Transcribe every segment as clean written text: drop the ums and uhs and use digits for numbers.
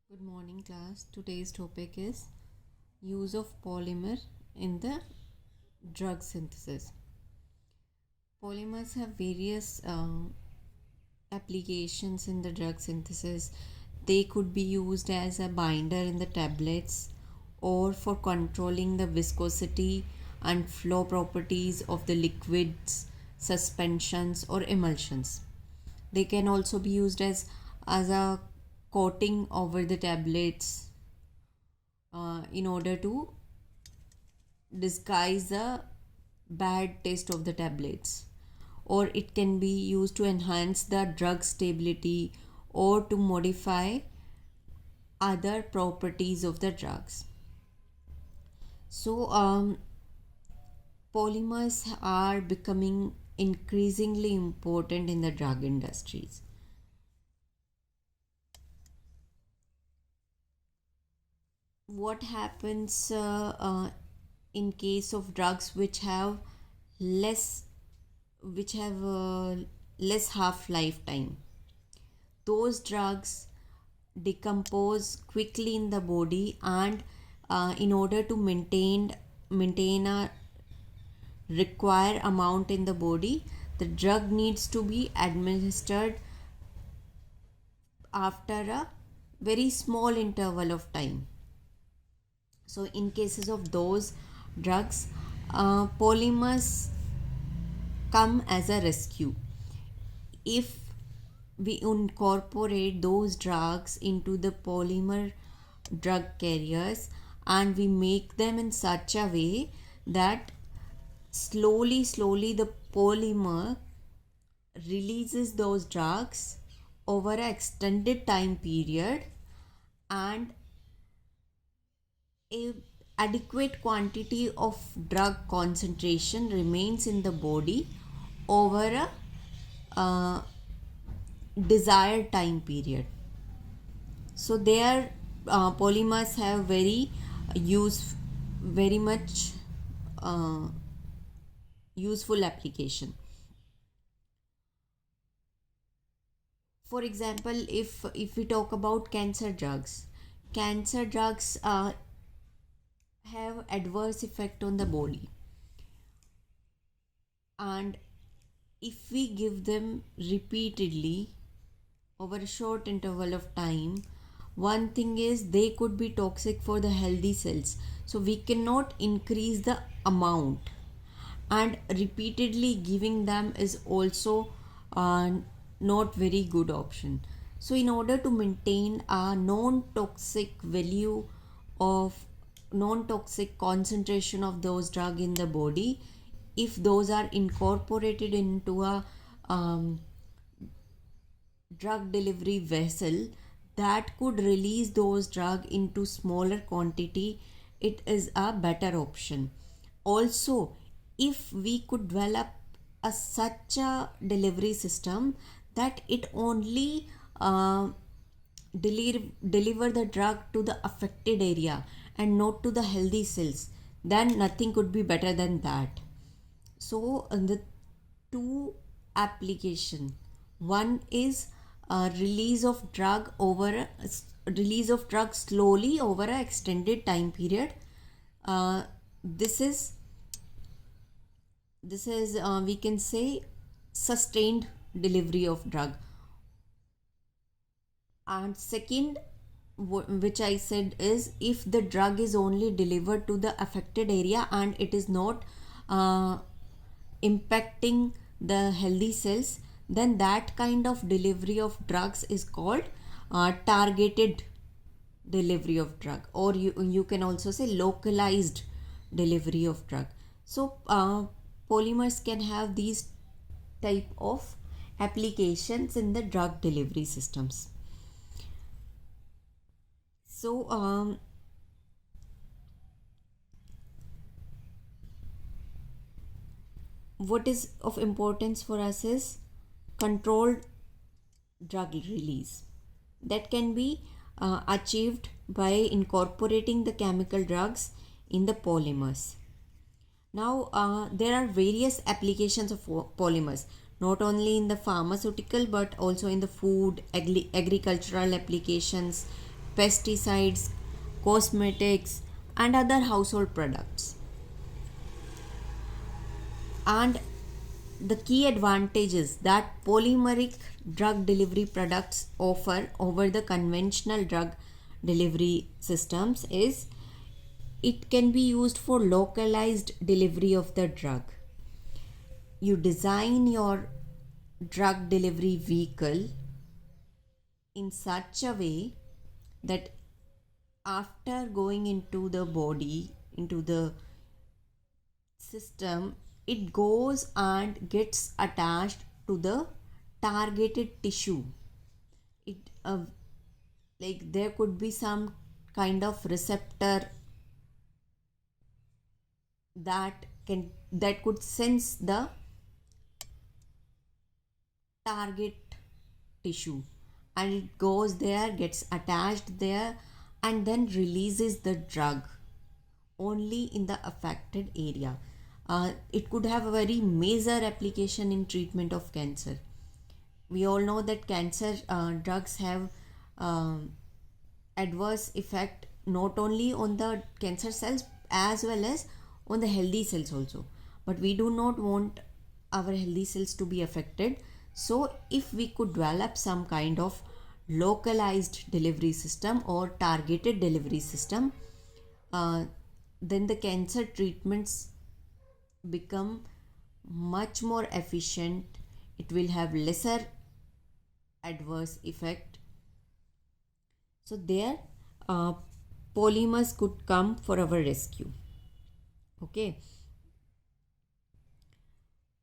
Good morning, class. Today's topic is use of polymer in the drug synthesis. Polymers have various applications in the drug synthesis. They could be used as a binder in the tablets or for controlling the viscosity and flow properties of the liquids, suspensions, or emulsions. They can also be used as a coating over the tablets in order to disguise the bad taste of the tablets, or it can be used to enhance the drug stability or to modify other properties of the drugs. So polymers are becoming increasingly important in the drug industries. What happens in case of drugs less which have less half lifetime? Those drugs decompose quickly in the body, and in order to maintain a required amount in the body, the drug needs to be administered after a very small interval of time. So in cases of those drugs, polymers come as a rescue. If we incorporate those drugs into the polymer drug carriers and we make them in such a way that slowly the polymer releases those drugs over an extended time period, and a adequate quantity of drug concentration remains in the body over a desired time period. So their polymers have very much uh, useful application. For example, if we talk about cancer drugs have adverse effect on the body, and if we give them repeatedly over a short interval of time, one thing is they could be toxic for the healthy cells, so we cannot increase the amount, and repeatedly giving them is also uh, not very good option. So in order to maintain a non-toxic value of non-toxic concentration of those drug in the body, if those are incorporated into a drug delivery vessel that could release those drug into smaller quantity, it is a better option. Also, if we could develop such a delivery system that it only deliver the drug to the affected area and not to the healthy cells, then nothing could be better than that. So the two application, one is release of drug slowly over an extended time period. uh, this is we can say sustained delivery of drug. And second, which I said, is if the drug is only delivered to the affected area and it is not impacting the healthy cells, then that kind of delivery of drugs is called targeted delivery of drug, or you can also say localized delivery of drug. So polymers can have these type of applications in the drug delivery systems. So what is of importance for us is controlled drug release that can be achieved by incorporating the chemical drugs in the polymers. Now, there are various applications of polymers, not only in the pharmaceutical but also in the food, agricultural applications, pesticides, cosmetics, and other household products. And the key advantages that polymeric drug delivery products offer over the conventional drug delivery systems is it can be used for localized delivery of the drug. You design your drug delivery vehicle in such a way that after going into the body, into the system, it goes and gets attached to the targeted tissue. It like there could be some kind of receptor that could sense the target tissue, and it goes there, gets attached there, and then releases the drug only in the affected area. It could have a very major application in treatment of cancer. We all know that cancer drugs have adverse effect not only on the cancer cells as well as on the healthy cells also, but we do not want our healthy cells to be affected. So if we could develop some kind of localized delivery system or targeted delivery system, then the cancer treatments become much more efficient. It will have lesser adverse effect. So there polymers could come for our rescue. Okay,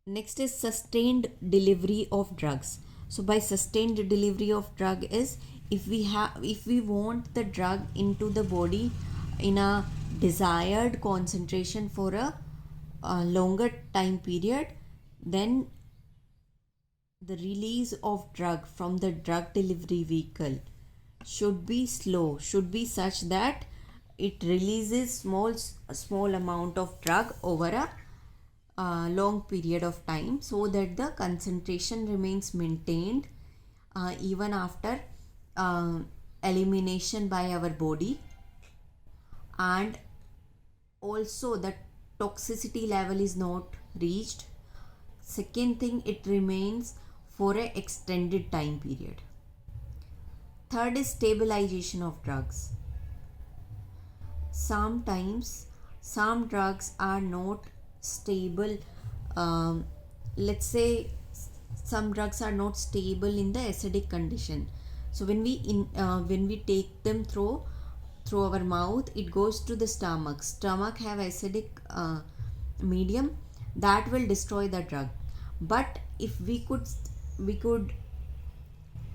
next is sustained delivery of drugs. So by sustained delivery of drug is if we want the drug into the body in a desired concentration for a longer time period, then the release of drug from the drug delivery vehicle should be slow, should be such that it releases small amount of drug over a long period of time, so that the concentration remains maintained even after elimination by our body, and also the toxicity level is not reached. Second thing, it remains for an extended time period. Third is stabilization of drugs. Sometimes some drugs are not stable. Let's say some drugs are not stable in the acidic condition. So when we take them through our mouth, it goes to the stomach. Stomach have acidic medium that will destroy the drug. But if we could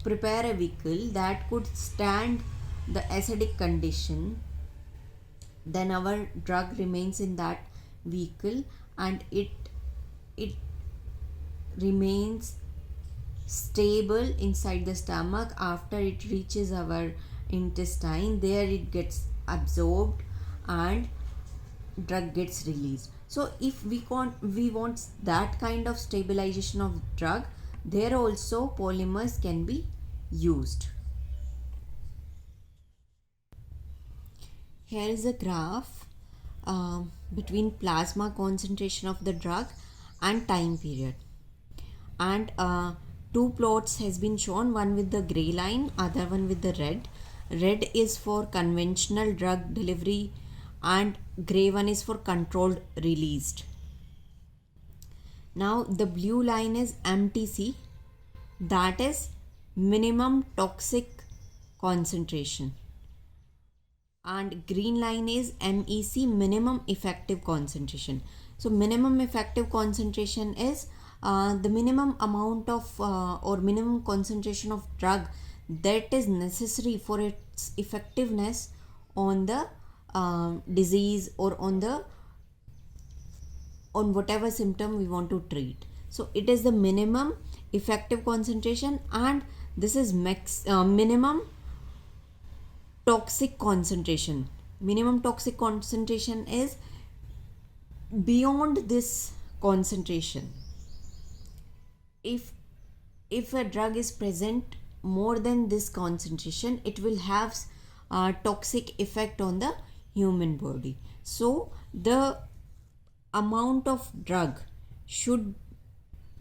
prepare a vehicle that could stand the acidic condition, then our drug remains in that vehicle and it remains stable inside the stomach. After it reaches our intestine, there it gets absorbed and drug gets released. So if we want that kind of stabilization of drug, there also polymers can be used. Here is a graph between plasma concentration of the drug and time period, and two plots has been shown, one with the gray line, other one with the red is for conventional drug delivery and gray one is for controlled released. Now the blue line is MTC, that is minimum toxic concentration, and green line is MEC, minimum effective concentration. So minimum effective concentration is the minimum amount of or minimum concentration of drug that is necessary for its effectiveness on the disease or on whatever symptom we want to treat. So it is the minimum effective concentration, and this is minimum toxic concentration. Minimum toxic concentration is beyond this concentration. If a drug is present more than this concentration, it will have toxic effect on the human body. So the amount of drug should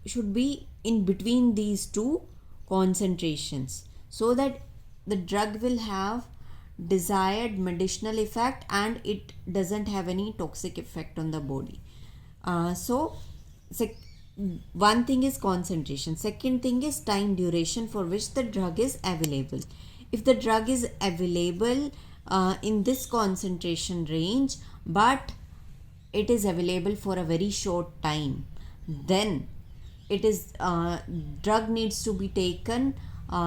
should be in between these two concentrations, so that the drug will have desired medicinal effect and it doesn't have any toxic effect on the body. So sec- one thing is concentration, second thing is time duration for which the drug is available. If the drug is available in this concentration range, but it is available for a very short time, then it is drug needs to be taken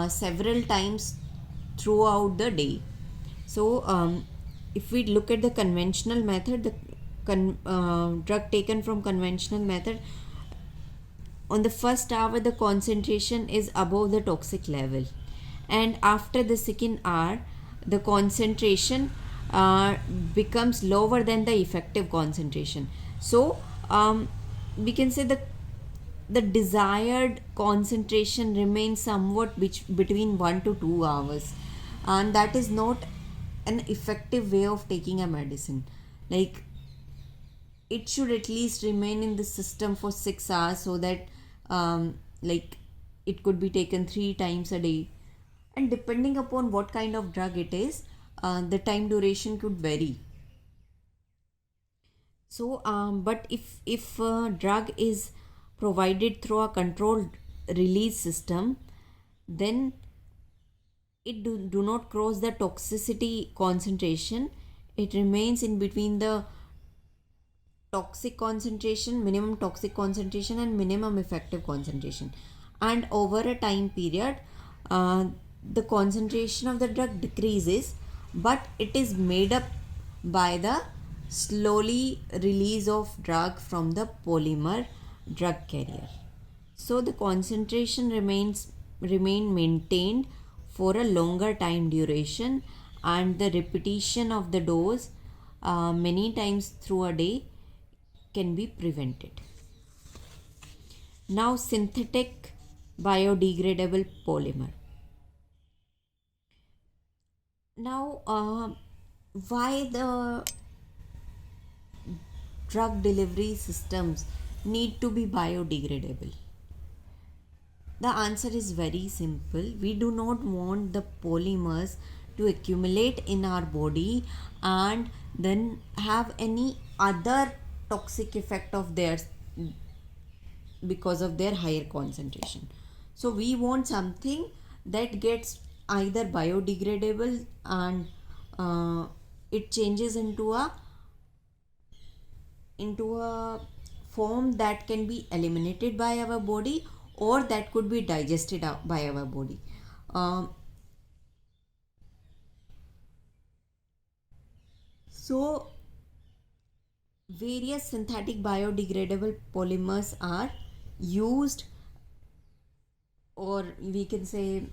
several times throughout the day. So if we look at the conventional method, the drug taken from conventional method, on the first hour the concentration is above the toxic level, and after the second hour the concentration becomes lower than the effective concentration. So we can say the desired concentration remains somewhat between 1 to 2 hours, and that is not an effective way of taking a medicine. Like, it should at least remain in the system for 6 hours, so that like it could be taken 3 times a day, and depending upon what kind of drug it is, the time duration could vary. So but if drug is provided through a controlled release system, then it do not cross the toxicity concentration. It remains in between the toxic concentration, minimum toxic concentration, and minimum effective concentration. And over a time period, the concentration of the drug decreases, but it is made up by the slowly release of drug from the polymer drug carrier. So the concentration remain maintained for a longer time duration, and the repetition of the dose many times through a day can be prevented. Now, synthetic biodegradable polymer. Now, why the drug delivery systems need to be biodegradable? The answer is very simple. We do not want the polymers to accumulate in our body and then have any other toxic effect of theirs because of their higher concentration. So we want something that gets either biodegradable and it changes into a form that can be eliminated by our body, or that could be digested out by our body. So various synthetic biodegradable polymers are used, or we can say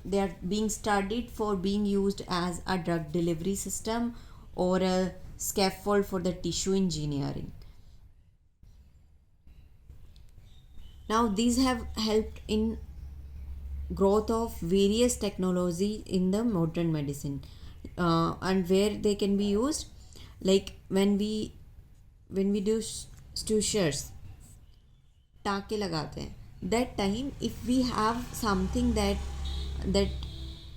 they are being studied for being used as a drug delivery system or a scaffold for the tissue engineering. Now these have helped in growth of various technology in the modern medicine, and where they can be used, like when we do sutures, टाँके लगाते हैं, that time if we have something that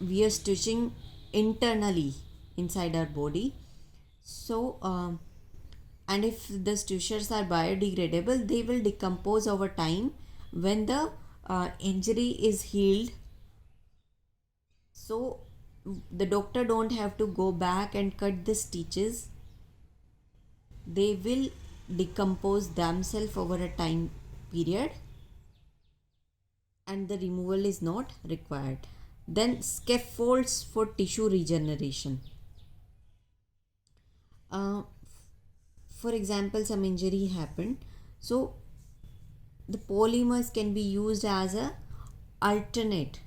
we are stitching internally inside our body, so and if the sutures are biodegradable, they will decompose over time when the injury is healed. So the doctor don't have to go back and cut the stitches. They will decompose themselves over a time period, and the removal is not required. Then scaffolds for tissue regeneration. uh, for example, some injury happened, so the polymers can be used as a alternate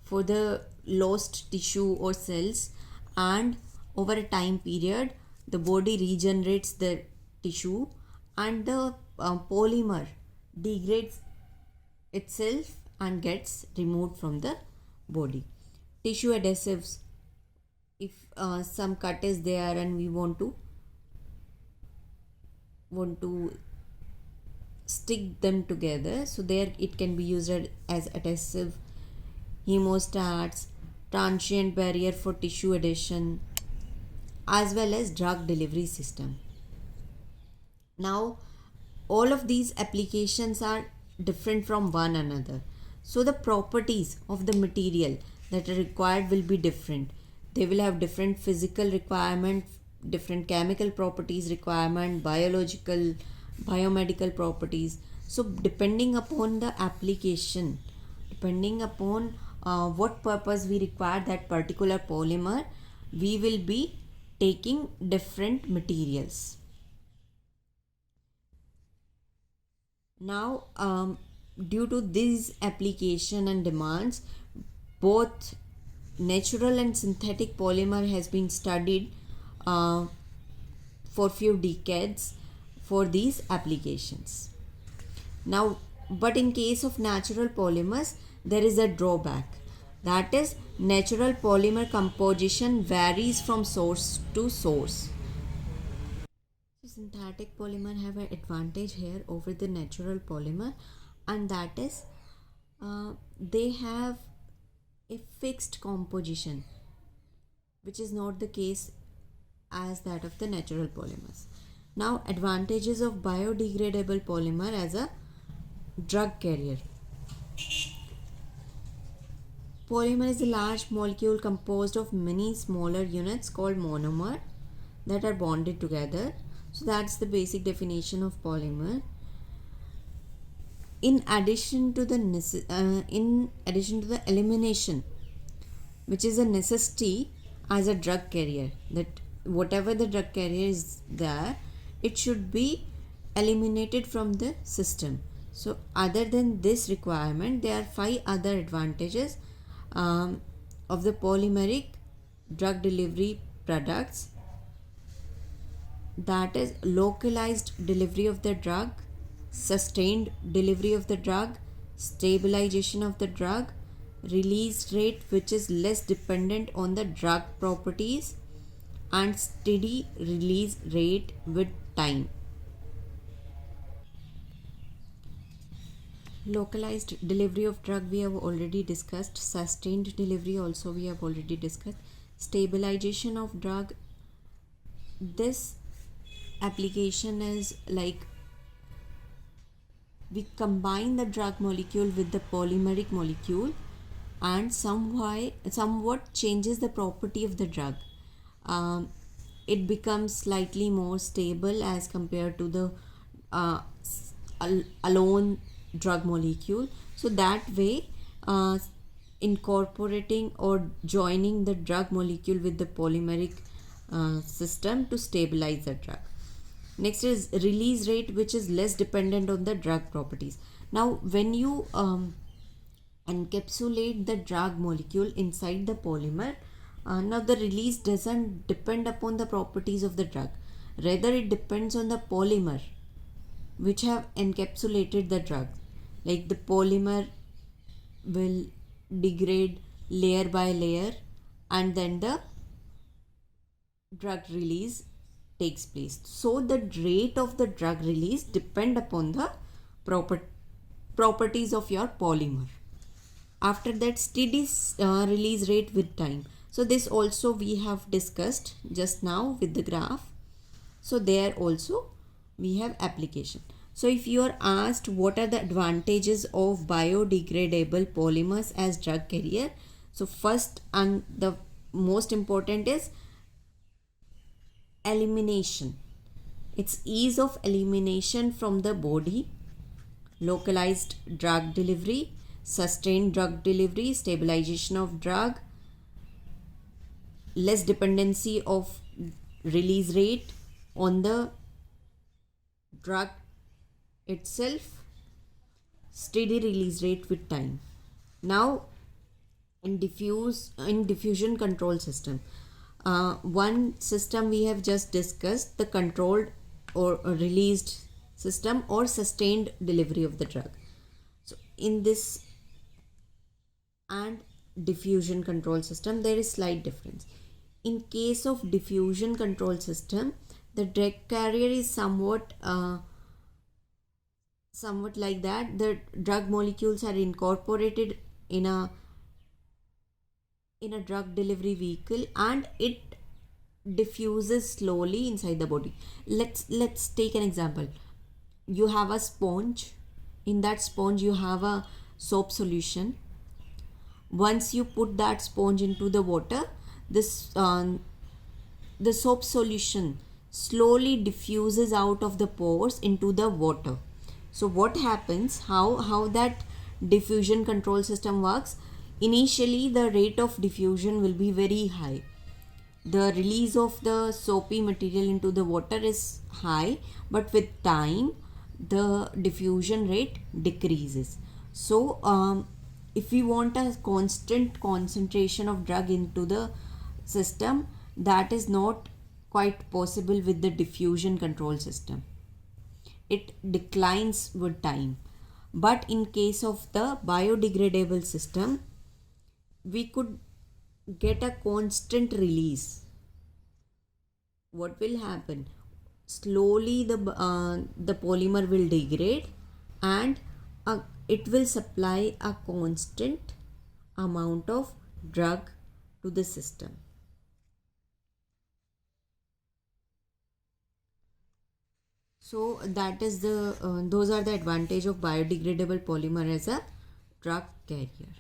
for the lost tissue or cells, and over a time period the body regenerates the tissue, and the polymer degrades itself and gets removed from the body. Tissue adhesives if some cut is there and we want to stick them together, so there it can be used as adhesive, hemostats, transient barrier for tissue adhesion, as well as drug delivery system. Now, all of these applications are different from one another. So, the properties of the material that are required will be different. They will have different physical requirement, different chemical properties requirement, biological, biomedical properties. So, depending upon the application, depending upon what purpose we require that particular polymer, we will be taking different materials. Now, due to these application and demands, both natural and synthetic polymer has been studied uh, for few decades for these applications. Now, but in case of natural polymers, there is a drawback. That is, natural polymer composition varies from source to source. Synthetic polymer have an advantage here over the natural polymer, and that is they have a fixed composition, which is not the case as that of the natural polymers. Now, advantages of biodegradable polymer as a drug carrier. Polymer is a large molecule composed of many smaller units called monomer that are bonded together. So that's the basic definition of polymer. In addition to the elimination, which is a necessity as a drug carrier, that whatever the drug carrier is there, it should be eliminated from the system. So other than this requirement, there are 5 other advantages of the polymeric drug delivery products, that is localized delivery of the drug, sustained delivery of the drug, stabilization of the drug, release rate which is less dependent on the drug properties, and steady release rate with time. Localized delivery of drug we have already discussed, sustained delivery also we have already discussed, stabilization of drug. This application is like we combine the drug molecule with the polymeric molecule and somewhat changes the property of the drug. It becomes slightly more stable as compared to the alone drug molecule. So that way, incorporating or joining the drug molecule with the polymeric system to stabilize the drug. Next is release rate, which is less dependent on the drug properties. Now, when you encapsulate the drug molecule inside the polymer, now the release doesn't depend upon the properties of the drug. Rather, it depends on the polymer which have encapsulated the drug. Like the polymer will degrade layer by layer, and then the drug release takes place. So the rate of the drug release depend upon the properties of your polymer. After that, steady release rate with time. So this also we have discussed just now with the graph. So there also we have application. So if you are asked what are the advantages of biodegradable polymers as drug carrier, so first and the most important is elimination. It's ease of elimination from the body, localized drug delivery, sustained drug delivery, stabilization of drug, less dependency of release rate on the drug itself, steady release rate with time. Now, in diffusion control system, one system we have just discussed, the controlled or released system or sustained delivery of the drug. So in this and diffusion control system, there is slight difference. In case of diffusion control system, the drug carrier is somewhat like that. The drug molecules are incorporated in a drug delivery vehicle, and it diffuses slowly inside the body. Let's take an example. You have a sponge. In that sponge you have a soap solution. Once you put that sponge into the water, this the soap solution slowly diffuses out of the pores into the water. So what happens, how that diffusion control system works? Initially the rate of diffusion will be very high. The release of the soapy material into the water is high, but with time the diffusion rate decreases. So if we want a constant concentration of drug into the system, that is not quite possible with the diffusion control system. It declines with time. But in case of the biodegradable system, we could get a constant release. What will happen? Slowly the polymer will degrade, and it will supply a constant amount of drug to the system. So that is the those are the advantage of biodegradable polymer as a drug carrier.